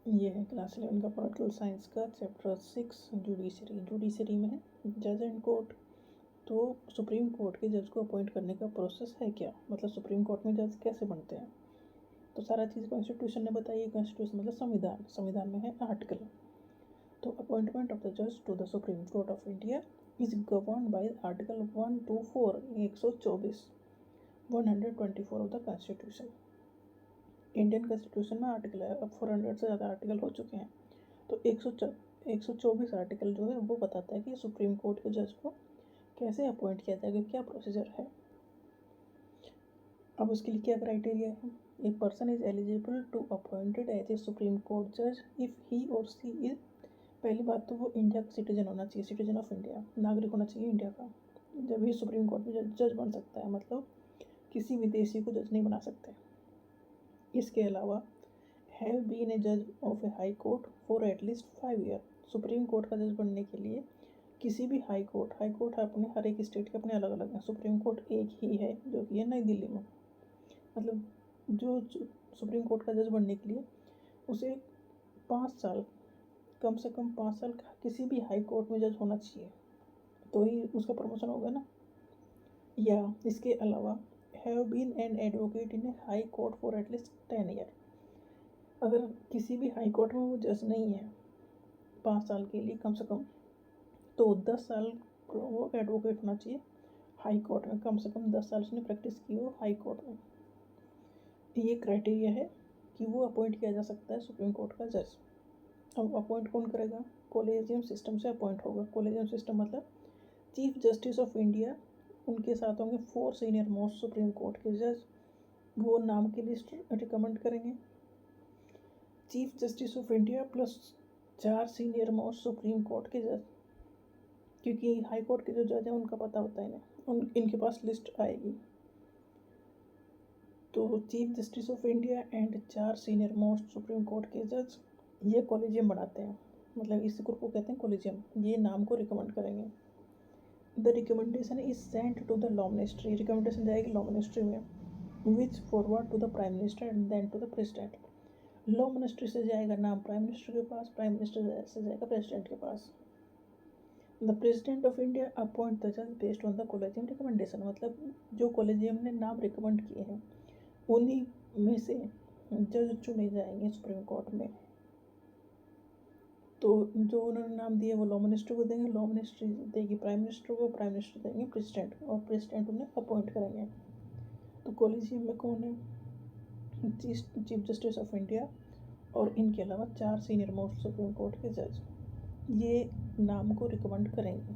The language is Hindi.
ये है क्लास 11 का पॉलिटिकल साइंस का चैप्टर 6 जुडिशरी। जुडिशरी में जज एंड कोर्ट। तो सुप्रीम कोर्ट के जज को अपॉइंट करने का प्रोसेस है क्या, मतलब सुप्रीम कोर्ट में जज कैसे बनते हैं। तो सारा चीज़ कॉन्स्टिट्यूशन ने बताई। कॉन्स्टिट्यूशन मतलब संविधान, संविधान में है आर्टिकल। तो अपॉइंटमेंट ऑफ द जज to the Supreme Court of India is govern by article 124 124 124 of the constitution. Indian constitution में आर्टिकल है, अब 400 से ज़्यादा आर्टिकल हो चुके हैं। तो 124 आर्टिकल जो है वो बताता है कि सुप्रीम कोर्ट के जज को कैसे अपॉइंट किया जाएगा, क्या प्रोसीजर है। अब उसके लिए क्या क्राइटेरिया है। A person is eligible to appointed as a Supreme Court जज if he or she is, पहली बात तो वो इंडिया का सिटीजन होना चाहिए, सिटीजन ऑफ इंडिया, नागरिक होना चाहिए इंडिया का, जब भी सुप्रीम कोर्ट में जज बन सकता है। मतलब किसी विदेशी को जज नहीं बना सकते। इसके अलावा हैव बीन ए जज of A High Court for at least 5 year. Supreme court का जज बनने के लिए किसी भी हाई कोर्ट अपने हर एक स्टेट के अपने अलग अलग हैं। सुप्रीम कोर्ट एक ही है जो कि है नई दिल्ली में। मतलब जो सुप्रीम कोर्ट का जज बनने के लिए उसे 5 साल, कम से कम 5 साल किसी भी हाई कोर्ट में जज होना चाहिए, तो ही उसका प्रमोशन होगा ना। या इसके अलावा have been an advocate in a High Court for at least 10 year. अगर किसी भी हाई कोर्ट में वो जज नहीं है 5 साल के लिए कम से कम, तो 10 साल वो एडवोकेट होना चाहिए हाई कोर्ट में, कम से कम 10 साल उसने प्रैक्टिस की हो हाई कोर्ट में। ये क्राइटेरिया है कि वो अपॉइंट किया जा सकता है सुप्रीम कोर्ट का जज। अब अपॉइंट कौन करेगा, कोलेजियम सिस्टम से अपॉइंट होगा। कोलेजियम सिस्टम मतलब चीफ जस्टिस ऑफ इंडिया, उनके साथ होंगे 4 सीनियर मोस्ट सुप्रीम कोर्ट के जज, वो नाम की लिस्ट रिकमेंड करेंगे। Chief justice of India plus 4 senior most supreme court के जज, क्योंकि हाई कोर्ट के जो जज हैं उनका पता होता है इन्हें, इनके पास लिस्ट आएगी। तो chief justice of India and 4 senior most supreme court के जज ये कॉलेजियम बनाते हैं, मतलब इस ग्रुप को कहते हैं कॉलेजियम। ये नाम को रिकमेंड करेंगे। The recommendation is sent to the law ministry. Recommendation जाएगी लॉ मिनिस्ट्री में, which forward to the prime minister and then to the president. Law ministry से जाएगा नाम प्राइम मिनिस्टर के पास, प्राइम मिनिस्टर से जाएगा प्रेसिडेंट के पास। The president of India appoint the जज based on the collegium recommendation. मतलब जो कॉलेजियम ने नाम रिकमेंड किए हैं उन्हीं में से जज चुने जाएंगे सुप्रीम कोर्ट में। तो जो उन्होंने नाम दिए वो लॉ मिनिस्टर को देंगे, लॉ मिनिस्ट्री देगी प्राइम मिनिस्टर को, प्राइम मिनिस्टर देंगे प्रेसिडेंट, और प्रेसिडेंट उन्हें अपॉइंट करेंगे। तो कॉलेजियम में कौन है, चीफ जस्टिस ऑफ इंडिया और इनके अलावा 4 सीनियर मोस्ट सुप्रीम कोर्ट के जज, ये नाम को रिकमेंड करेंगे।